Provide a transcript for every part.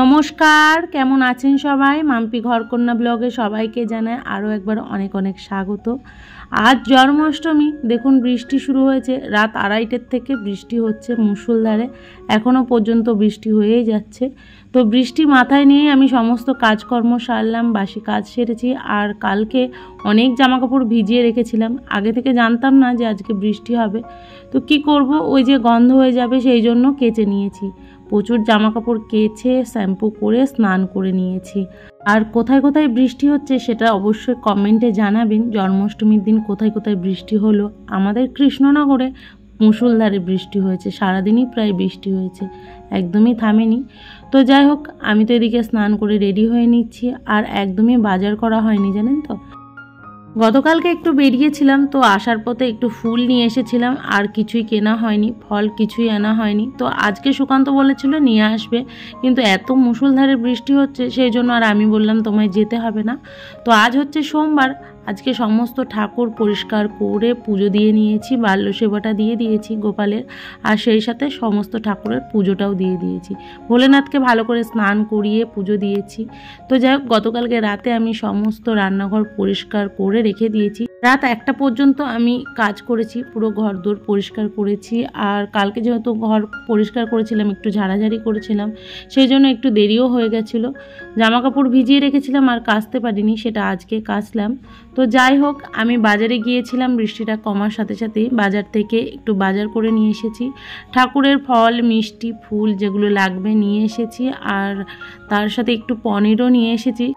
নমস্কার, কেমন আছেন সবাই? মাম্পি ঘরকন্যা ব্লগে সবাইকে জানাই আরও একবার অনেক অনেক স্বাগত। আজ জন্মাষ্টমী, দেখুন বৃষ্টি শুরু হয়েছে। রাত 2:30 থেকে বৃষ্টি হচ্ছে মুষলধারে, এখনও পর্যন্ত বৃষ্টি হয়েই যাচ্ছে। তো বৃষ্টি মাথায় নিয়ে আমি সমস্ত কাজকর্ম সারলাম, বাসি কাজ সেরেছি। আর কালকে অনেক জামাকাপড় ভিজিয়ে রেখেছিলাম, আগে থেকে জানতাম না যে আজকে বৃষ্টি হবে। তো কি করব, ওই যে গন্ধ হয়ে যাবে সেই জন্য কেচে নিয়েছি। প্রচুর জামাকাপড় কেচে শ্যাম্পু করে স্নান করে নিয়েছি। আর কোথায় কোথায় বৃষ্টি হচ্ছে সেটা অবশ্যই কমেন্টে জানাবেন। জন্মাষ্টমীর দিন কোথায় কোথায় বৃষ্টি হলো। আমাদের কৃষ্ণনগরে মুষলধারে বৃষ্টি হয়েছে, সারাদিনই প্রায় বৃষ্টি হয়েছে, একদমই থামেনি। তো যাই হোক, আমি তো এদিকে স্নান করে রেডি হয়ে নিচ্ছি। আর একদমই বাজার করা হয়নি, জানেন তো। গতকালকে একটু বেরিয়েছিলাম, তো আসার পথে একটু ফুল নিয়ে এসেছিলাম, আর কিছুই কেনা হয়নি, ফল কিছুই আনা হয়নি। তো আজকে সুকান্ত বলেছিল নিয়ে আসবে, কিন্তু এত মুষলধারে বৃষ্টি হচ্ছে সেই জন্য আর আমি বললাম তোমায় যেতে হবে না। তো আজ হচ্ছে সোমবার, আজকে সমস্ত ঠাকুর পরিষ্কার করে পুজো দিয়ে নিয়েছি, বাল্য সেবাটা দিয়ে দিয়েছি গোপালের, আর সেই সাথে সমস্ত ঠাকুরের পুজোটাও দিয়ে দিয়েছি। ভোলেনাথকে ভালো করে স্নান করিয়ে পুজো দিয়েছি। তো যাই হোক, গতকালকে রাতে আমি সমস্ত রান্নাঘর পরিষ্কার করে রেখে দিয়েছি। রাত 1টা পর্যন্ত আমি কাজ করেছি, পুরো ঘর দোর পরিষ্কার করেছি। আর কালকে যেহেতু ঘর পরিষ্কার করেছিলাম, একটু ঝাড়াঝাড়ি করেছিলাম, সেই জন্য একটু দেরিও হয়ে গেছিলো। জামা কাপড় ভিজিয়ে রেখেছিলাম আর কাচতে পারিনি, সেটা আজকে কাচলাম। তো যাই হোক, আমি বাজারে গিয়েছিলাম বৃষ্টিটা কমার সাথে সাথেই। বাজার থেকে একটু বাজার করে নিয়ে এসেছি, ঠাকুরের ফল মিষ্টি ফুল যেগুলো লাগবে নিয়ে এসেছি। আর তার সাথে একটু পনিরও নিয়ে এসেছি।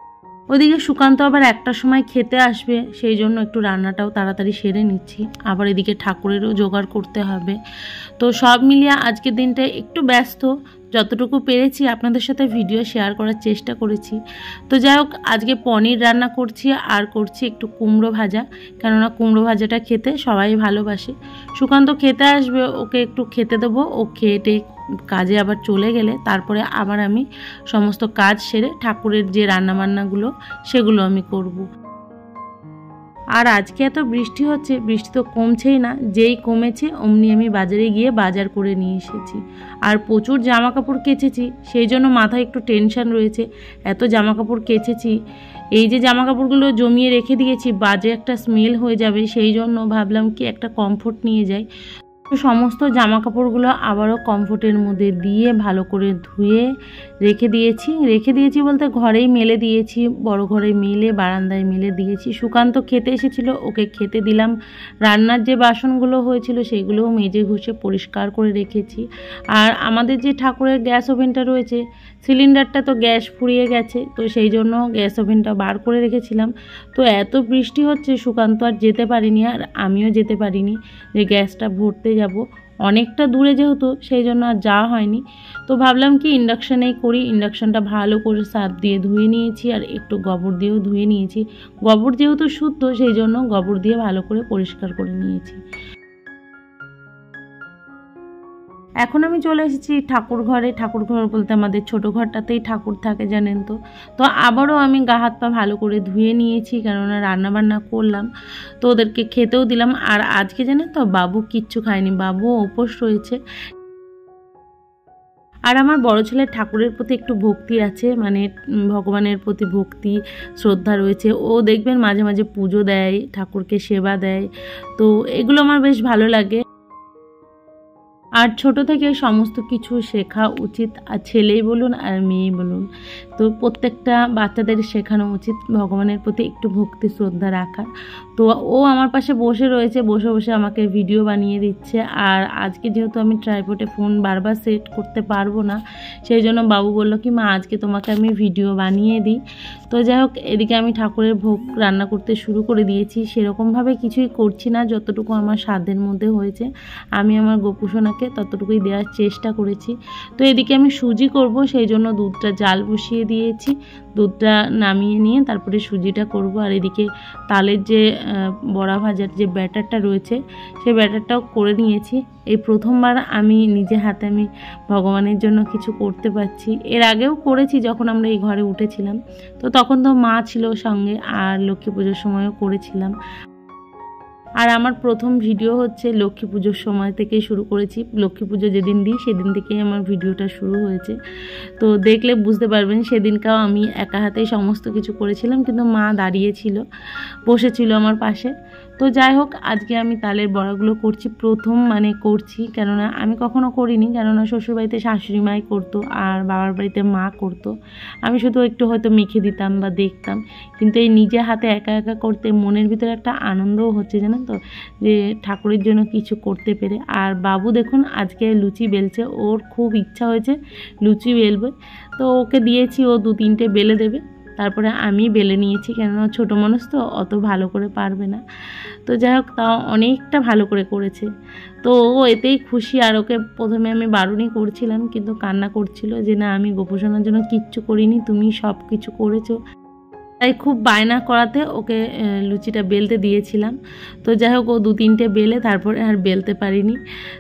ওদিকে সুকান্ত আবার 1টার সময় খেতে আসবে, সেই জন্য একটু রান্নাটাও তাড়াতাড়ি সেরে নিচ্ছি। আবার এদিকে ঠাকুরেরও জোগাড় করতে হবে। তো সব মিলিয়ে আজকের দিনটা একটু ব্যস্ত। যতটুকু পেরেছি আপনাদের সাথে ভিডিও শেয়ার করার চেষ্টা করেছি। তো যাই হোক, আজকে পনির রান্না করছি আর করছি একটু কুমড়ো ভাজা, কেননা কুমড়ো ভাজাটা খেতে সবাই ভালোবাসে। সুকান্ত খেতে আসবে, ওকে একটু খেতে দেবো। ও খেয়ে কাজে আবার চলে গেলে তারপরে আবার আমি সমস্ত কাজ সেরে ঠাকুরের যে রান্নাবান্নাগুলো সেগুলো আমি করব। আর আজকে এত বৃষ্টি হচ্ছে, বৃষ্টি তো কমছেই না। যেই কমেছে অমনি আমি বাজারে গিয়ে বাজার করে নিয়ে এসেছি। আর প্রচুর জামা কাপড় কেচেছি, সেই জন্য মাথায় একটু টেনশন রয়েছে। এত জামা কাপড় কেচেছি, এই যে জামা কাপড়গুলো জমিয়ে রেখে দিয়েছি, বাজে একটা স্মেল হয়ে যাবে, সেই জন্য ভাবলাম কি একটা কমফোর্ট নিয়ে যাই। সমস্ত জামা কাপড়গুলো আবারও কমফোর্টের মধ্যে দিয়ে ভালো করে ধুয়ে রেখে দিয়েছি বলতে ঘরেই মেলে দিয়েছি, বড় ঘরে মেলে বারান্দায় মেলে দিয়েছি। সুকান্ত খেতে এসেছিল, ওকে খেতে দিলাম। রান্নার যে বাসনগুলো হয়েছিল সেগুলোও মেজে ঘষে পরিষ্কার করে রেখেছি। আর আমাদের যে ঠাকুরের গ্যাস ওভেনটা রয়েছে, সিলিন্ডারটা তো গ্যাস ফুরিয়ে গেছে, তো সেই জন্য গ্যাস ওভেনটা বার করে রেখেছিলাম। তো এত বৃষ্টি হচ্ছে, সুকান্ত আর যেতে পারিনি, আর আমিও যেতে পারিনি যে গ্যাসটা ভরতে যাব। অনেকটা দূরে যেহেতু, সেই জন্য আর যাওয়া হয়নি। তো ভাবলাম কি ইন্ডাকশানেই করি। ইন্ডাকশানটা ভালো করে সার্ফ দিয়ে ধুয়ে নিয়েছি, আর একটু গোবর দিয়েও ধুয়ে নিয়েছি। গোবর যেহেতু শুদ্ধ, সেই জন্য গোবর দিয়ে ভালো করে পরিষ্কার করে নিয়েছি। এখন আমি চলে এসেছি ঠাকুর ঘরে। ঠাকুর ঘর বলতে আমাদের ছোটো ঘরটাতেই ঠাকুর থাকে, জানেন তো। তো আবারও আমি গা হাত পা ভালো করে ধুয়ে নিয়েছি, কেননা রান্নাবান্না করলাম, তো ওদেরকে খেতেও দিলাম। আর আজকে জানেন তো, বাবু কিচ্ছু খায়নি, বাবু উপোস রয়েছে। আর আমার বড় ছেলের ঠাকুরের প্রতি একটু ভক্তি আছে, মানে ভগবানের প্রতি ভক্তি শ্রদ্ধা রয়েছে। ও দেখবেন মাঝে মাঝে পুজো দেয়, ঠাকুরকে সেবা দেয়, তো এগুলো আমার বেশ ভালো লাগে। আর ছোট থেকে সমস্ত কিছু শেখা উচিত, আর ছেলেই বলুন আর মেয়েই বলুন, তো প্রত্যেকটা বাচ্চাদের শেখানো উচিত ভগবানের প্রতি একটু ভক্তি শ্রদ্ধা রাখা। তো ও আমার পাশে বসে রয়েছে, বসে বসে আমাকে ভিডিও বানিয়ে দিচ্ছে। আর আজকে যেহেতু আমি ট্রাইপডে ফোন বারবার সেট করতে পারবো না, সেই জন্য বাবু বললো কি মা আজকে তোমাকে আমি ভিডিও বানিয়ে দিই। তো যাই হোক, এদিকে আমি ঠাকুরের ভোগ রান্না করতে শুরু করে দিয়েছি। সেরকমভাবে কিছুই করছি না, যতটুকু আমার সাধ্যের মধ্যে হয়েছে আমি আমার গোপুসোনাকে ততটুকুই দেওয়ার চেষ্টা করেছি। তো এদিকে আমি সুজি করব, সেই জন্য দুধটা জাল বসিয়ে দিয়েছি। দুধটা নামিয়ে নিয়ে তারপরে সুজিটা করব। আর এদিকে তালের যে বড়া ভাজার যে ব্যাটারটা রয়েছে, সেই ব্যাটারটাও করে নিয়েছি। এই প্রথমবার আমি নিজে হাতে আমি ভগবানের জন্য কিছু করতে পারছি। এর আগেও করেছি যখন আমরা এই ঘরে উঠেছিলাম, তো তখন তো মা ছিল সঙ্গে, আর লক্ষ্মী পুজোর সময়ও করেছিলাম। আর আমার প্রথম ভিডিও হচ্ছে লক্ষ্মী পুজোর সময় থেকে শুরু করেছি। লক্ষ্মী পুজো যেদিন দিই সেদিন থেকেই আমার ভিডিওটা শুরু হয়েছে। তো দেখলে বুঝতে পারবেন সেদিনকাও আমি একা হাতেই সমস্ত কিছু করেছিলাম, কিন্তু মা দাঁড়িয়েছিল, বসেছিল আমার পাশে। তো যাই হোক, আজকে আমি তালের বড়াগুলো করছি, প্রথম করছি, কেননা আমি কখনো করিনি, কেননা শ্বশুরবাড়িতে শাশুড়ি মাই করতো আর বাবার বাড়িতে মা করতো। আমি শুধু একটু হয়তো মেখে দিতাম বা দেখতাম, কিন্তু এই নিজে হাতে একা একা করতে মনের ভিতরে একটা আনন্দও হচ্ছে, জানেন তো, যে ঠাকুরের জন্য কিছু করতে পেরে। আর বাবু দেখুন আজকে লুচি বেলছে, ওর খুব ইচ্ছা হয়েছে লুচি বেলবে, তো ওকে দিয়েছি, ও 2-3টে বেলে দেবে, তারপরে আমি বেলে নিয়েছি, কেননা ছোটো মানুষ তো অত ভালো করে পারবে না। তো যাই হোক, তাও অনেকটা ভালো করে করেছে, তো ও এতেই খুশি। আর ওকে প্রথমে আমি বারণই করছিলাম, কিন্তু কান্না করছিল যে না, আমি গোপোষণার জন্য কিচ্ছু করিনি, তুমি সব কিছু করেছো। তাই খুব বায়না করাতে ওকে লুচিটা বেলতে দিয়েছিলাম। তো যাই হোক, ও 2-3টে বেলে তারপরে আর বেলতে পারিনি,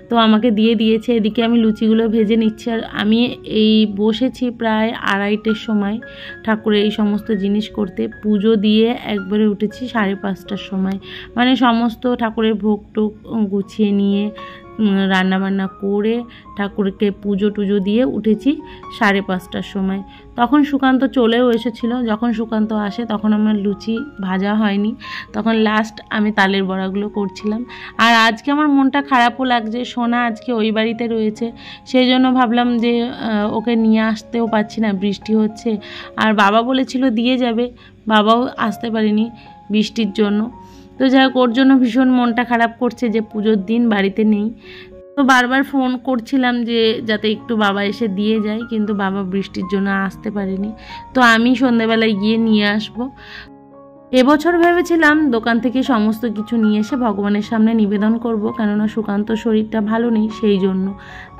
তো আমাকে দিয়ে দিয়েছে। এদিকে আমি লুচিগুলো ভেজে নিচ্ছি, আর আমি এই বসেছি প্রায় 2:30টার সময় ঠাকুরের এই সমস্ত জিনিস করতে। পুজো দিয়ে একবারে উঠেছি 5:30টার সময়, সমস্ত ঠাকুরের ভোগ টোগ গুছিয়ে নিয়ে রান্নাবান্না করে ঠাকুরকে পুজো টুজো দিয়ে উঠেছি 5:30টার সময়। তখন সুকান্ত চলেও এসেছিল। যখন সুকান্ত আসে তখন আমার লুচি ভাজা হয়নি, তখন লাস্ট আমি তালের বড়াগুলো করছিলাম। আর আজকে আমার মনটা খারাপও লাগছে, সোনা আজকে ওই বাড়িতে রয়েছে, সেই জন্য ভাবলাম যে ওকে নিয়ে আসতেও পারছি না, বৃষ্টি হচ্ছে। আর বাবা বলেছিল দিয়ে যাবে, বাবাও আসতে পারেনি বৃষ্টির জন্য। তো যাই হোক, ওর জন্য ভীষণ মনটা খারাপ করছে যে পুজোর দিন বাড়িতে নেই। তো বারবার ফোন করছিলাম যে যাতে একটু বাবা এসে দিয়ে যায়, কিন্তু বাবা বৃষ্টির জন্য আসতে পারেনি। তো আমি সন্ধ্যেবেলায় গিয়ে নিয়ে আসবো। এবছর ভেবেছিলাম দোকান থেকে সমস্ত কিছু নিয়ে এসে ভগবানের সামনে নিবেদন করব, কেননা সুকান্ত শরীরটা ভালো নেই সেই জন্য।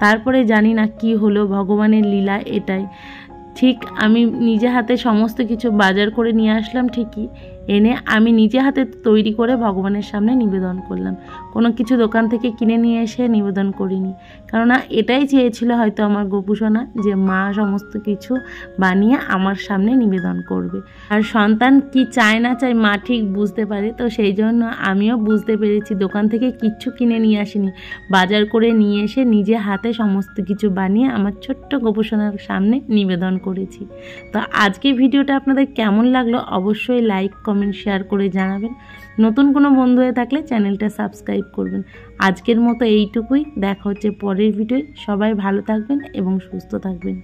তারপরে জানি না কি হলো, ভগবানের লীলা এটাই। ঠিক আমি নিজে হাতে সমস্ত কিছু বাজার করে নিয়ে আসলাম ঠিকই, এনে আমি নিজে হাতে তৈরি করে ভগবানের সামনে নিবেদন করলাম। কোনো কিছু দোকান থেকে কিনে নিয়ে এসে নিবেদন করিনি, কেননা এটাই চেয়েছিল হয়তো আমার গোপুসোনা, যে মা সমস্ত কিছু বানিয়ে আমার সামনে নিবেদন করবে। আর সন্তান কি চায় না চায় মা ঠিক বুঝতে পারে, তো সেই জন্য আমিও বুঝতে পেরেছি, দোকান থেকে কিচ্ছু কিনে নিয়ে আসিনি, বাজার করে নিয়ে এসে নিজে হাতে সমস্ত কিছু বানিয়ে আমার ছোট্ট গোপুসোনার সামনে নিবেদন করেছি। তো আজকে ভিডিওটা আপনাদের কেমন লাগলো অবশ্যই লাইক কমেন্ট শেয়ার করে জানাবেন। নতুন কোনো বন্ধু হয়ে থাকলে চ্যানেলটা সাবস্ক্রাইব করবেন। আজকের মতো এইটুকুই, দেখা হচ্ছে পরের ভিডিওয়। সবাই ভালো থাকবেন এবং সুস্থ থাকবেন।